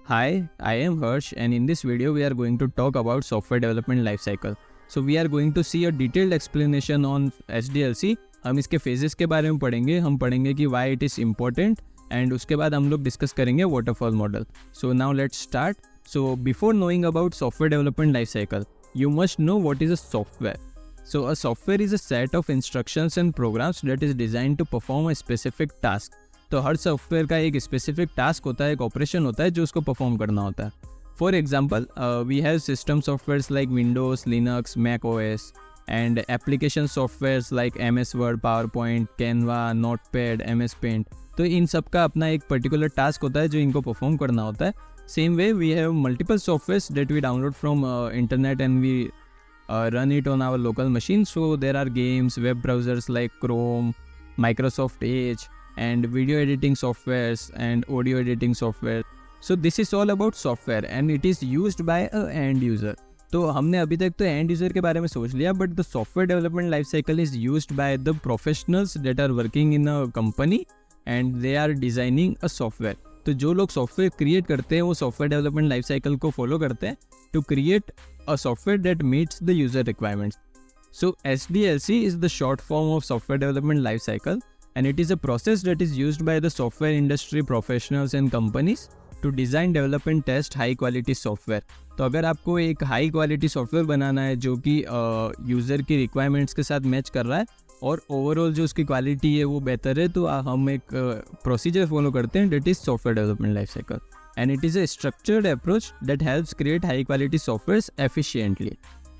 Hi, I am Harsh, and in this video we are going to talk about software development life cycle. So we are going to see a detailed explanation on SDLC. हम इसके phases के बारे में पढ़ेंगे, हम पढ़ेंगे कि why it is important, and उसके बाद हम लोग discuss करेंगे waterfall model. So now let's start. So before knowing about software development life cycle, you must know what is a software. So a software is a set of instructions and programs that is designed to perform a specific task. तो हर software का एक specific task होता है, एक operation होता है जो उसको परफॉर्म करना होता है. For example we have system softwares like Windows, Linux, Mac OS and application softwares like MS Word, PowerPoint, Canva, Notepad, MS Paint. तो इन सब का अपना एक पर्टिकुलर टास्क होता है जो इनको परफॉर्म करना होता है. Same way we have multiple softwares that we download from internet and we run it on our local machine. So there are games, web browsers like Chrome, Microsoft Edge, and video editing softwares and audio editing software. So this is all about software and it is used by a end user. तो हमने अभी तक तो end user के बारे में सोच लिया, but the software development life cycle is used by the professionals that are working in a company and they are designing a software. तो जो लोग सॉफ्टवेयर क्रिएट करते हैं वो सॉफ्टवेयर डेवलपमेंट लाइफ साइकिल को फॉलो करते हैं to create a software that meets the user requirements. So SDLC is the short form of software development life cycle and it is a process that is used by the software industry professionals and companies to design, develop and test high quality software. तो अगर आपको एक high quality software बनाना है जो कि user की requirements के साथ मैच कर रहा है और ओवरऑल जो उसकी क्वालिटी है वो बेहतर है, तो हम एक प्रोसीजर फॉलो करते हैं that is software development life cycle. And it is a structured approach that helps create high quality softwares efficiently.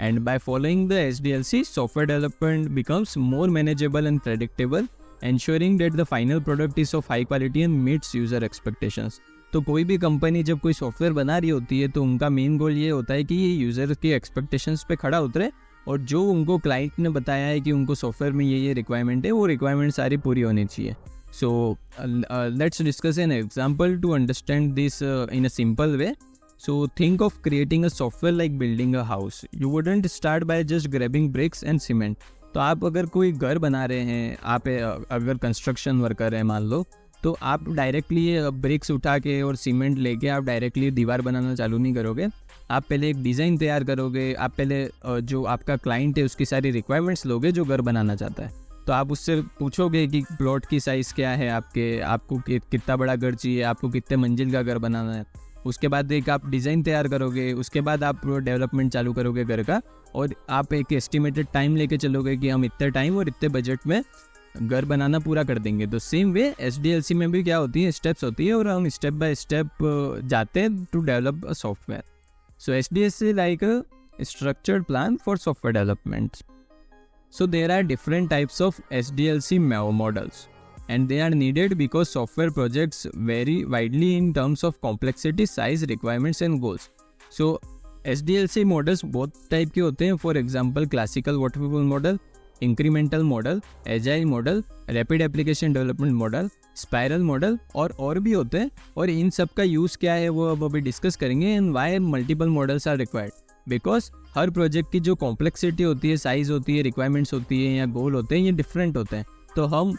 And by following the SDLC, software development becomes more manageable and predictable, ensuring that the final product is of high quality and meets user expectations. तो कोई भी company जब कोई software बना रही होती है तो उनका मेन गोल ये होता है कि ये यूज़र की एक्सपेक्टेशंस पे खड़ा उतरे और जो उनको क्लाइंट ने बताया है कि उनको सॉफ्टवेयर में ये रिक्वायरमेंट है वो रिक्वायरमेंट सारी पूरी होनी चाहिए. So let's discuss an example to understand this in a simple way. So think of creating a software like building a house. You wouldn't start by just grabbing bricks and cement. तो आप अगर कोई घर बना रहे हैं, आप अगर कंस्ट्रक्शन वर्कर हैं मान लो, तो आप डायरेक्टली ब्रिक्स उठा के और सीमेंट लेके आप डायरेक्टली दीवार बनाना चालू नहीं करोगे. आप पहले एक डिज़ाइन तैयार करोगे, आप पहले जो आपका क्लाइंट है उसकी सारी रिक्वायरमेंट्स लोगे जो घर बनाना चाहता है. तो आप उससे पूछोगे कि प्लॉट की साइज़ क्या है आपको कितना बड़ा घर चाहिए, आपको कितने मंजिल का घर बनाना है. उसके बाद एक आप डिज़ाइन तैयार करोगे, उसके बाद आप डेवलपमेंट चालू करोगे घर का और आप एक एस्टिमेटेड टाइम लेके चलोगे कि हम इतने टाइम और इतने बजट में घर बनाना पूरा कर देंगे. तो सेम वे SDLC में भी क्या होती है, स्टेप्स होती है और हम स्टेप बाय स्टेप जाते हैं to develop a software. So SDLC like a structured plan for software development. So there are different types of SDLC models and they are needed because software projects vary widely in terms of complexity, size, requirements and goals. So SDLC models both type के होते हैं. For example, classical waterfall model, incremental model, agile model, rapid application development model, spiral model और भी होते हैं. और इन सब का यूज़ क्या है वो अब अभी डिस्कस करेंगे and why multiple models are required. Because her project की जो कॉम्प्लेक्सिटी होती है, साइज़ होती है, रिक्वायरमेंट्स होती है या गोल होते हैं, ये डिफरेंट होते हैं. तो हम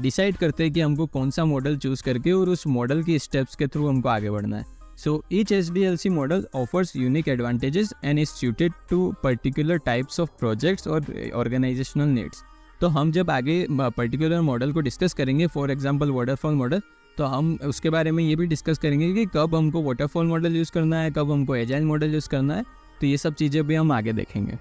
डिसाइड करते हैं कि हमको कौन सा मॉडल चूज़ करके और उस मॉडल की स्टेप्स के थ्रू हमको आगे बढ़ना है. So each SDLC model offers unique advantages and is suited to particular types of projects और ऑर्गेनाइजेशनल नीड्स. तो हम जब आगे पर्टिकुलर मॉडल को डिस्कस करेंगे, फॉर एग्जाम्पल वाटरफॉल मॉडल, तो हम उसके बारे में ये भी डिस्कस करेंगे कि कब हमको वाटरफॉल मॉडल यूज़ करना है, कब हमको एजाइल मॉडल यूज़ करना है. तो ये सब चीज़ें भी हम आगे देखेंगे.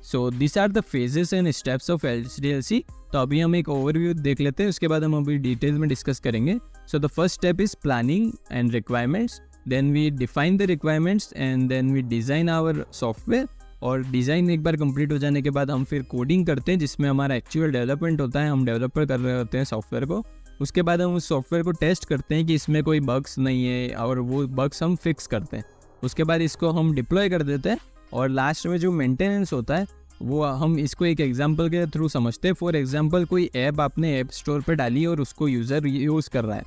So this are the phases and steps of SDLC. तो अभी हम एक ओवरव्यू देख लेते हैं, उसके बाद हम अभी डिटेल में डिस्कस करेंगे. So the first step is planning and requirements. Then we define the requirements and then we design our software. और डिज़ाइन एक बार कंप्लीट हो जाने के बाद हम फिर कोडिंग करते हैं जिसमें हमारा एक्चुअल डेवलपमेंट होता है, हम डेवलपर कर रहे होते हैं सॉफ्टवेयर को. उसके बाद हम उस सॉफ्टवेयर को टेस्ट करते हैं कि इसमें कोई बग्स नहीं है और वो बग्स हम फिक्स करते हैं. उसके बाद इसको हम डिप्लॉय कर देते हैं और लास्ट में जो मेंटेनेंस होता है वो हम इसको एक एग्जांपल के थ्रू समझते हैं. फॉर एग्जांपल कोई ऐप आपने ऐप स्टोर पर डाली और उसको यूज़र यूज़ कर रहा है,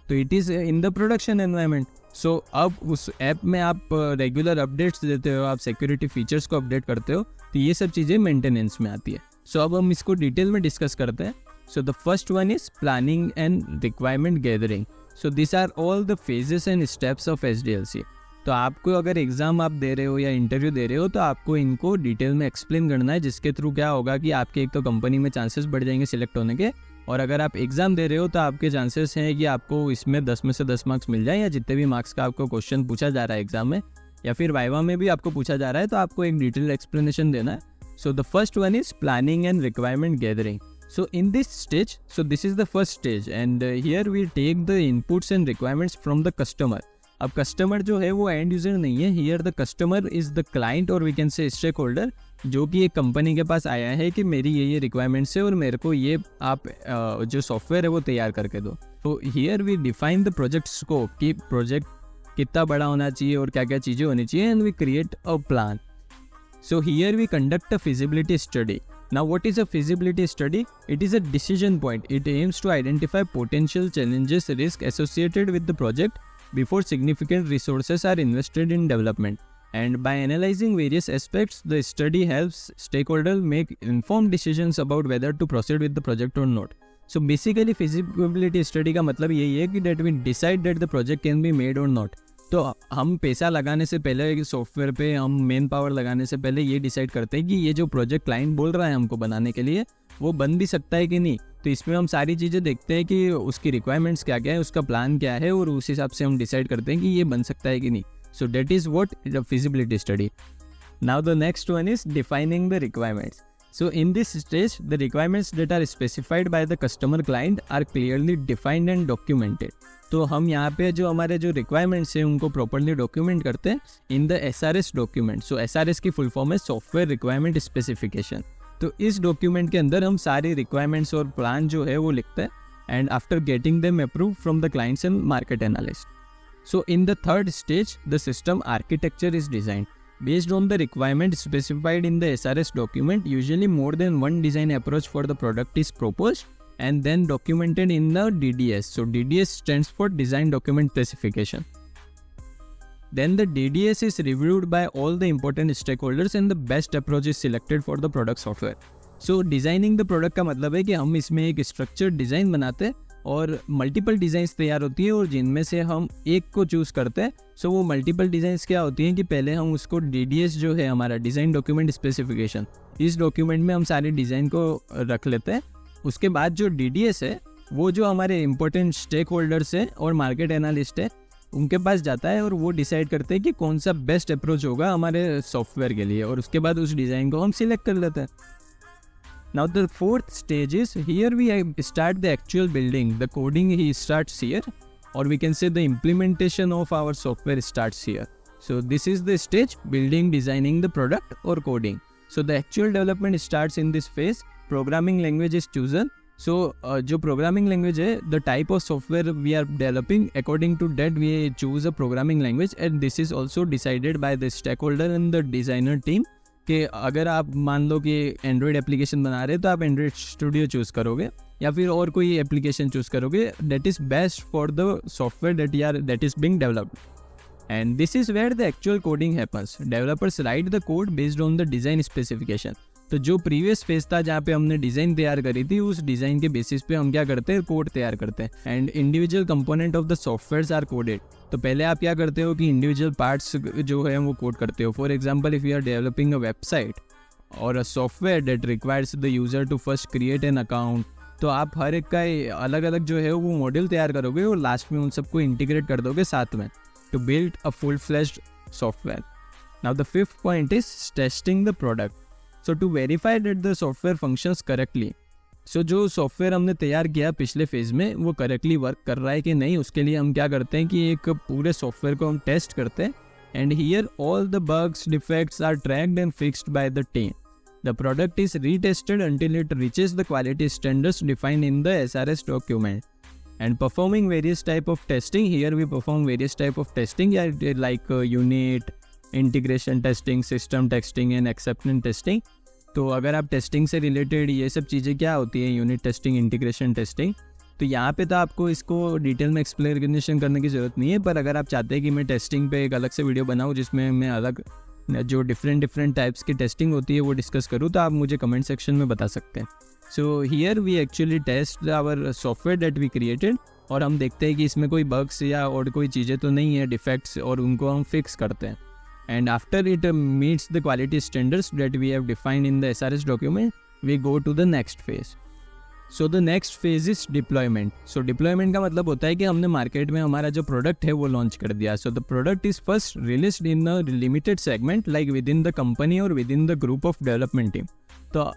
तो it is in the production environment. So अब उस ऐप में आप रेगुलर अपडेट्स देते हो, आप सिक्योरिटी फीचर्स को अपडेट करते हो, तो ये सब चीज़ें मेंटेनेंस में आती है. सो अब हम इसको डिटेल में डिस्कस करते हैं. So the first one is planning and requirement gathering. So this are all the phases and steps of SDLC। तो आपको अगर एग्ज़ाम आप दे रहे हो या इंटरव्यू दे रहे हो तो आपको इनको डिटेल में एक्सप्लेन करना है, जिसके थ्रू क्या होगा कि आपके एक तो कंपनी में चांसेस बढ़ जाएंगे सिलेक्ट होने के, और अगर आप एग्ज़ाम दे रहे हो तो आपके चांसेस हैं कि आपको इसमें 10 में से 10 मार्क्स मिल जाए, या जितने भी मार्क्स का आपको क्वेश्चन पूछा जा रहा है एग्जाम में या फिर वाइवा में भी आपको पूछा जा रहा है, तो आपको एक डिटेल एक्सप्लेनेशन देना है। सो the first one is planning and requirement gathering. So in this stage, so this is the first stage and here we take the inputs and requirements from the customer. अब customer जो है वो end user नहीं है, here the customer is the client और we can say stakeholder, जो कि एक कंपनी के पास आया है कि मेरी ये रिक्वायरमेंट्स है और मेरे को ये आप जो सॉफ्टवेयर है वो तैयार करके दो। तो here we define the project scope कि प्रोजेक्ट कितना बड़ा होना चाहिए और क्या क्या चीज़ें होनी चाहिए, and we create a plan. So here we conduct a feasibility study. Now what is a feasibility study? It is a decision point. It aims to identify potential challenges, risk associated with the project before significant resources are invested in development. And by analyzing various aspects, the study helps stakeholders make informed decisions about whether to proceed with the project or not. So basically feasibility study का मतलब यही है कि that we decide that the project can be made or not. तो हम पैसा लगाने से पहले सॉफ्टवेयर पे हम मेन पावर लगाने से पहले ये डिसाइड करते हैं कि ये जो प्रोजेक्ट क्लाइंट बोल रहा है हमको बनाने के लिए वो बन भी सकता है कि नहीं। तो इसमें हम सारी चीज़ें देखते हैं कि उसकी रिक्वायरमेंट्स क्या क्या है, उसका प्लान क्या है, और उस हिसाब से हम डिसाइड करते हैं कि ये बन सकता है कि नहीं। So that is what the feasibility study. Now the next one is defining the requirements. So in this stage, the requirements that are specified by the customer client are clearly defined and documented. तो हम यहाँ पे जो हमारे जो requirements हैं उनको properly document करते हैं इन the SRS document. So SRS की फुल फॉर्म है सॉफ्टवेयर रिक्वायरमेंट स्पेसिफिकेशन। तो इस डॉक्यूमेंट के अंदर हम सारी रिक्वायरमेंट्स और प्लान जो है वो लिखते हैं, and after getting them approve from the clients and market analyst. So in the third stage the system architecture is designed based on the requirement specified in the SRS document. Usually more than one design approach for the product is proposed and then documented in the DDS. So DDS stands for Design Document Specification. Then the DDS is reviewed by all the important stakeholders and the best approach is selected for the product software. So designing the product का मतलब है कि हम इसमें एक structured design बनाते हैं और मल्टीपल डिज़ाइंस तैयार होती है और जिनमें से हम एक को चूज़ करते हैं। सो वो मल्टीपल डिज़ाइंस क्या होती हैं कि पहले हम उसको DDS जो है हमारा डिज़ाइन डॉक्यूमेंट स्पेसिफिकेशन, इस डॉक्यूमेंट में हम सारे डिज़ाइन को रख लेते हैं। उसके बाद जो DDS है वो जो हमारे इंपॉर्टेंट स्टेक होल्डर्स हैं और मार्केट एनालिस्ट है उनके पास जाता है और वो डिसाइड करते हैं कि कौन सा बेस्ट अप्रोच होगा हमारे सॉफ्टवेयर के लिए, और उसके बाद उस डिज़ाइन को हम सिलेक्ट कर लेते हैं। Now the fourth stage is here we start the actual building. The coding he starts here, or we can say the implementation of our software starts here. So this is the stage building, designing the product or coding. So the actual development starts in this phase. Programming language is chosen. So जो programming language है, the type of software we are developing, according to that we choose a programming language, and this is also decided by the stakeholder and the designer team. कि अगर आप मान लो कि Android application बना रहे हो तो आप एंड्रॉयड स्टूडियो चूज़ करोगे या फिर और कोई एप्लीकेशन चूज़ करोगे that is best for the software that is being developed, and this is where the actual coding happens. Developers write the code based on the design specification. तो जो previous phase था जहाँ पे हमने design तैयार करी थी उस डिज़ाइन के बेसिस पे हम क्या करते हैं, कोड तैयार करते हैं, and individual component of the software are coded. तो पहले आप क्या करते हो कि इंडिविजुअल पार्ट्स जो है वो कोड करते हो। For example if you are developing a website और a software that requires the user to first create an account, तो आप हर एक का अलग अलग जो है वो मॉड्यूल तैयार करोगे और लास्ट में उन सबको इंटीग्रेट कर दोगे साथ में to build a full fleshed software. Now the fifth point is testing the product. So to verify that the software functions correctly. So जो सॉफ्टवेयर हमने तैयार किया पिछले फेज में वो करेक्टली वर्क कर रहा है कि नहीं, उसके लिए हम क्या करते हैं कि एक पूरे सॉफ्टवेयर को हम टेस्ट करते हैं, and here all the bugs defects are tracked and fixed by the team. The product is retested until it reaches the quality standards defined in the SRS document. And performing various type of testing, here we perform various type of testing like unit, integration testing, system testing and acceptance testing. तो अगर आप testing से related ये सब चीज़ें क्या होती है, यूनिट टेस्टिंग, इंटीग्रेशन टेस्टिंग, तो यहाँ पे तो आपको इसको डिटेल में एक्सप्लेनेशन करने की ज़रूरत नहीं है, पर अगर आप चाहते हैं कि मैं टेस्टिंग पे एक अलग से वीडियो बनाऊँ जिसमें मैं अलग जो डिफरेंट टाइप्स की टेस्टिंग होती है वो डिस्कस करूँ, तो आप मुझे कमेंट सेक्शन में बता सकते हैं। So here we actually test our software that we created और हम देखते हैं कि इसमें कोई बग्स या और कोई चीज़ें तो नहीं है, डिफेक्ट्स, और उनको हम फिक्स करते हैं. And after it meets the quality standards that we have defined in the SRS document, we go to the next phase. So the next phase is deployment. So deployment का मतलब होता है कि हमने मार्केट में हमारा जो प्रोडक्ट है वो लॉन्च कर दिया. So the product is first released in a limited segment like within the company और within the group of development team. तो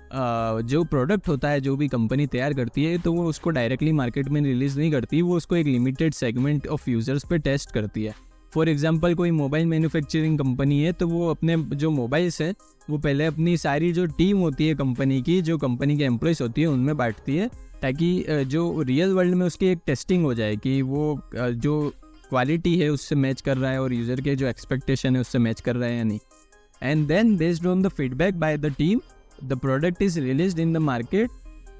जो प्रोडक्ट होता है, जो भी कंपनी तैयार करती है, तो वो उसको डायरेक्टली मार्केट में रिलीज़ नहीं करती, वो उसको एक लिमिटेड सेगमेंट ऑफ यूज़र्स पे टेस्ट करती है. फॉर एग्जांपल कोई मोबाइल मैन्युफैक्चरिंग कंपनी है, तो वो अपने जो मोबाइल्स हैं वो पहले अपनी सारी जो टीम होती है कंपनी की, जो कंपनी के एम्प्लॉयज़ होती है, उनमें बांटती है, ताकि जो रियल वर्ल्ड में उसकी एक टेस्टिंग हो जाए कि वो जो क्वालिटी है उससे मैच कर रहा है और यूज़र के जो एक्सपेक्टेशन है उससे मैच कर रहा है या नहीं. And then based on the feedback by the team, the product is released in the market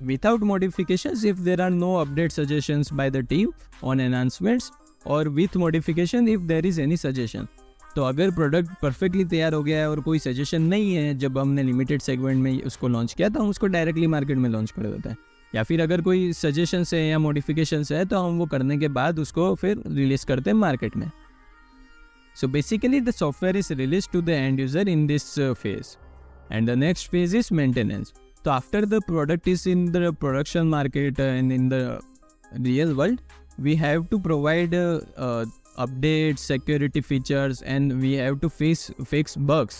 without modifications if there are no update suggestions by the team on enhancements, or with modification if there is any suggestion. तो अगर product perfectly तैयार हो गया है और कोई suggestion नहीं है जब हमने लिमिटेड सेगमेंट में उसको लॉन्च किया, तो हम उसको डायरेक्टली मार्केट में लॉन्च कर देते हैं. या फिर अगर कोई सजेशंस है या मॉडिफिकेशंस है, तो हम वो करने के बाद उसको फिर रिलीज़ करते हैं मार्केट में. So basically the software is release to the end user in this phase. And the next phase is maintenance. So after the product is in the production market and in the real world, we have to provide updates, security features, and we have to fix bugs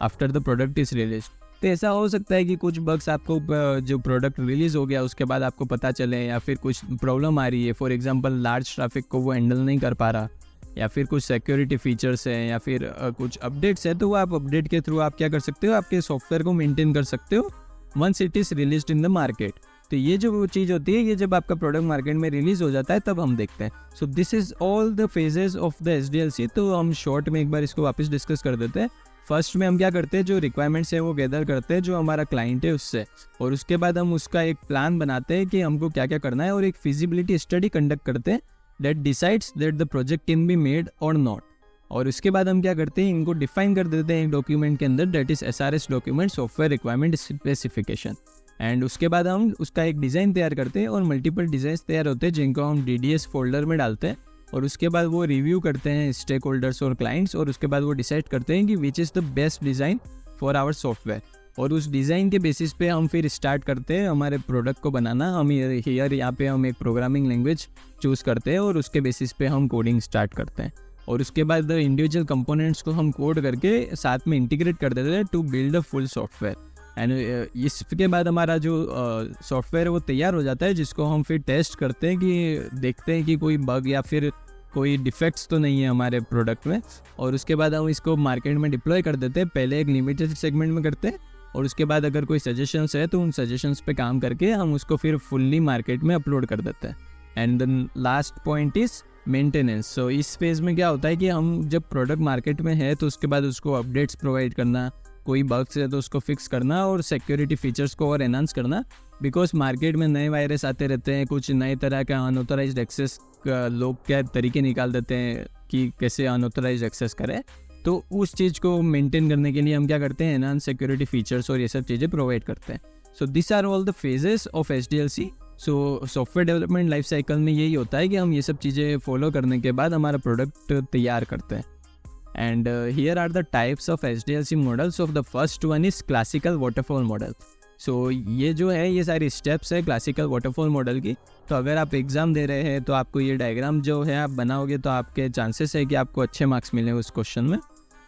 after the product is released. तो ऐसा हो सकता है कि कुछ bugs आपको जो product release हो गया उसके बाद आपको पता चले, या फिर कुछ प्रॉब्लम आ रही है. फॉर एग्जांपल लार्ज ट्रैफिक को वो हैंडल नहीं कर पा रहा, या फिर कुछ सिक्योरिटी फीचर्स हैं, या फिर कुछ अपडेट्स है, तो वो आप अपडेट के थ्रू आप क्या कर सकते हो, आपके सॉफ्टवेयर को मेंटेन कर सकते हो once it is released in the market. तो ये जो वो चीज़ होती है, ये जब आपका प्रोडक्ट मार्केट में रिलीज़ हो जाता है तब हम देखते हैं. So this is all the phases of the SDLC. तो हम शॉर्ट में एक बार इसको वापस डिस्कस कर देते हैं. फर्स्ट में हम क्या करते हैं, जो रिक्वायरमेंट्स है वो गैदर करते हैं जो हमारा क्लाइंट है उससे, और उसके बाद हम उसका एक प्लान बनाते हैं कि हमको क्या क्या करना है, और एक फिजिबिलिटी स्टडी कंडक्ट करते हैं that decides that the project can be made or not. और उसके बाद हम क्या करते हैं, इनको डिफाइन कर देते हैं एक डॉक्यूमेंट के अंदर, that is SRS document, software requirement specification. And उसके बाद हम उसका एक डिज़ाइन तैयार करते हैं, और मल्टीपल डिज़ाइन तैयार होते हैं जिनको हम DDS फोल्डर में डालते हैं, और उसके बाद वो रिव्यू करते हैं स्टेक होल्डर्स और क्लाइंट्स, और उसके बाद वो डिसाइड करते हैं कि which is the best design for our software. और उस डिज़ाइन के बेसिस पे हम फिर स्टार्ट करते हैं हमारे प्रोडक्ट को बनाना. हम यहाँ पे हम एक प्रोग्रामिंग लैंग्वेज चूज़ करते हैं, और उसके बेसिस पे हम कोडिंग स्टार्ट करते हैं, और उसके बाद इंडिविजुअल कंपोनेंट्स को हम कोड करके साथ में इंटीग्रेट कर देते हैं to build a full software. And इसके बाद हमारा जो सॉफ्टवेयर है वो तैयार हो जाता है, जिसको हम फिर टेस्ट करते हैं कि देखते हैं कि कोई बग या फिर कोई डिफेक्ट्स तो नहीं है हमारे प्रोडक्ट में, और उसके बाद हम इसको मार्केट में डिप्लॉय कर देते हैं. पहले एक लिमिटेड सेगमेंट में करते हैं, और उसके बाद अगर कोई सजेशंस है तो उन सजेशंस पे काम करके हम उसको फिर फुल्ली मार्केट में अपलोड कर देते हैं. And the last point is maintenance. So इस फेज़ में क्या होता है कि हम जब प्रोडक्ट मार्केट में है तो उसके बाद उसको अपडेट्स प्रोवाइड करना, कोई बग्स है तो उसको फिक्स करना, और सिक्योरिटी फीचर्स को और एनहांस करना. बिकॉज मार्केट में नए वायरस आते रहते हैं, कुछ नए तरह का अनऑथराइज्ड एक्सेस लोग क्या तरीके निकाल देते हैं कि कैसे अनऑथराइज्ड एक्सेस करें. तो उस चीज़ को मेंटेन करने के लिए हम क्या करते हैं, एनहांस सिक्योरिटी फीचर्स और ये सब चीज़ें प्रोवाइड करते हैं. So this are all the phases of SDLC. So software development life cycle में यही होता है कि हम ये सब चीज़ें फॉलो करने के बाद हमारा प्रोडक्ट तैयार करते हैं. And here are the types of SDLC models. Of the first one is classical waterfall model. So ये जो है ये सारी स्टेप्स है क्लासिकल वाटरफॉल मॉडल की. तो अगर आप एग्ज़ाम दे रहे हैं तो आपको ये डायग्राम जो है आप बनाओगे तो आपके चांसेस है कि आपको अच्छे मार्क्स मिले उस क्वेश्चन में.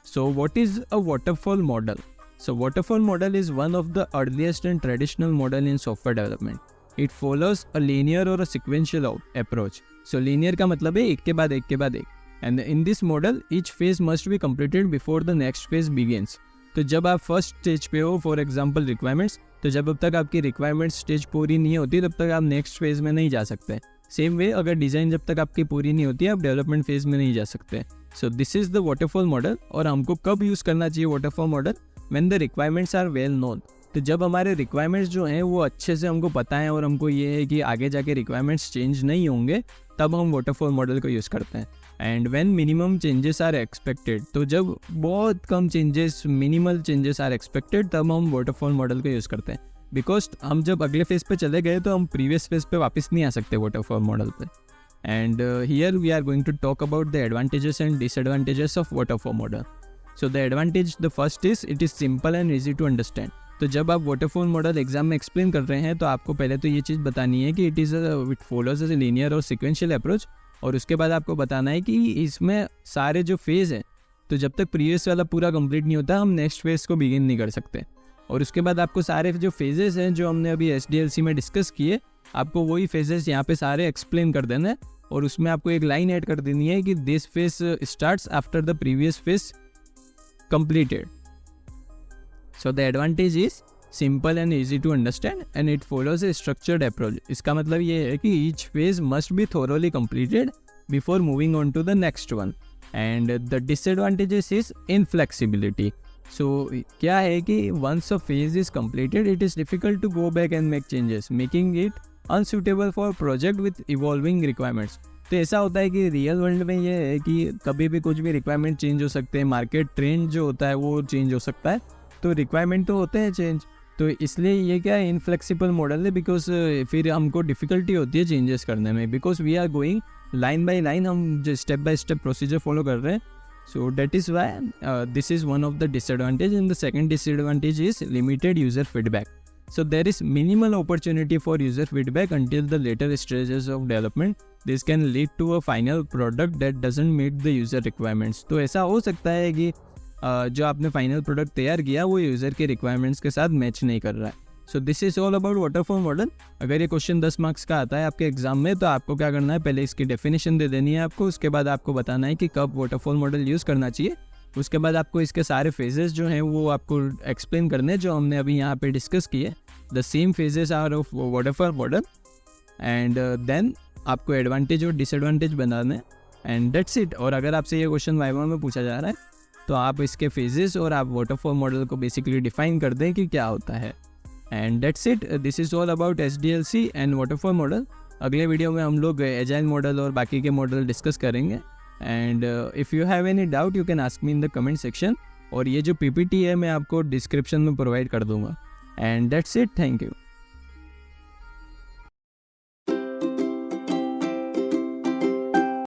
So what is a waterfall model? So waterfall model is one of the earliest and traditional model in software development. It follows a linear or a sequential approach. So linear का मतलब है एक के बाद एक के बाद एक. And in this model, each phase must be completed before the next phase begins. तो जब आप फर्स्ट स्टेज पे हो, फॉर एग्जांपल रिक्वायरमेंट्स, तो जब तक आपकी रिक्वायरमेंट्स स्टेज पूरी नहीं होती तब तक आप नेक्स्ट फेज़ में नहीं जा सकते. सेम वे अगर डिज़ाइन जब तक आपकी पूरी नहीं होती आप डेवलपमेंट फेज़ में नहीं जा सकते. So this is the waterfall model. और हमको कब यूज़ करना चाहिए waterfall model? When the requirements are well known. तो जब हमारे रिक्वायरमेंट्स जो हैं वो अच्छे से हमको पता है और हमको ये है कि आगे जाके रिक्वायरमेंट्स चेंज नहीं होंगे, तब हम वाटरफॉल मॉडल को यूज़ करते हैं. And when minimum changes are expected, तो जब बहुत कम changes, minimal changes are expected, तब हम वाटरफॉल मॉडल को यूज़ करते हैं. बिकॉज हम जब अगले फेज़ पे चले गए तो हम प्रीवियस फेज़ पे वापस नहीं आ सकते वाटरफॉल मॉडल पे. and here we are going to talk about the advantages and disadvantages of waterfall model. So the advantage, the first is it is simple and easy to understand. तो जब आप waterfall model exam में explain कर रहे हैं तो आपको पहले तो ये चीज़ बतानी है कि इट फॉलोज ए लीनियर और सिक्वेंशियल अप्रोच, और उसके बाद आपको बताना है कि इसमें सारे जो फेज़ हैं, तो जब तक प्रीवियस वाला पूरा कंप्लीट नहीं होता हम नेक्स्ट फेज़ को बिगिन नहीं कर सकते। और उसके बाद आपको सारे जो फेजेस हैं जो हमने अभी SDLC में डिस्कस किए, आपको वही फेजेस यहाँ पे सारे एक्सप्लेन कर देना है, और उसमें आपको एक लाइन ऐड कर देनी है कि this phase starts after the previous phase completed. So the advantage is simple and easy to understand and it follows a structured approach. इसका मतलब ये है कि each phase must be thoroughly completed before moving on to the next one. And the disadvantages is inflexibility. So क्या है कि once a phase is completed, it is difficult to go back and make changes, making it unsuitable for project with evolving requirements. तो ऐसा होता है कि real world में ये है कि कभी भी कुछ भी रिक्वायरमेंट चेंज हो सकते हैं, मार्केट ट्रेंड जो होता है वो चेंज हो सकता है, तो रिक्वायरमेंट तो होते हैं चेंज, तो इसलिए ये क्या है इनफ्लेक्सिबल मॉडल है, बिकॉज फिर हमको डिफ़िकल्टी होती है चेंजेस करने में, because we are going line by line, हम जो step by step procedure follow कर रहे हैं. So that is why this is one of the disadvantage. And the second disadvantage is limited user feedback. So there is minimal opportunity for user feedback until the later stages of development. This can lead to a final product that doesn't meet the user requirements. तो ऐसा हो सकता है कि जो आपने final product तैयार किया वो यूज़र के रिक्वायरमेंट्स के साथ मैच नहीं कर रहा है. सो this is all about waterfall model. अगर ये क्वेश्चन 10 मार्क्स का आता है आपके एग्जाम में तो आपको क्या करना है, पहले इसकी डेफिनेशन दे देनी है आपको, उसके बाद आपको बताना है कि कब वाटरफॉल मॉडल यूज़ करना चाहिए, उसके बाद आपको इसके सारे फेजेस जो हैं वो आपको एक्सप्लेन करने जो हमने अभी यहाँ पे डिस्कस किए. The same phases are of waterfall model, and then आपको एडवांटेज और डिसएडवांटेज बनाना है, एंड दैट्स इट. और अगर आपसे ये क्वेश्चन वाइवा में पूछा जा रहा है तो आप इसके फेजेस और आप वाटरफॉल मॉडल को बेसिकली डिफाइन कर दें कि क्या होता है. And that's it. This is all about SDLC and waterfall model. अगले वीडियो में हम लोग एजाइल मॉडल और बाकी के मॉडल डिस्कस करेंगे. And if you have any doubt you can ask me in the comment section, और ये जो PPT है मैं आपको डिस्क्रिप्शन में प्रोवाइड कर दूंगा. And that's it. Thank you.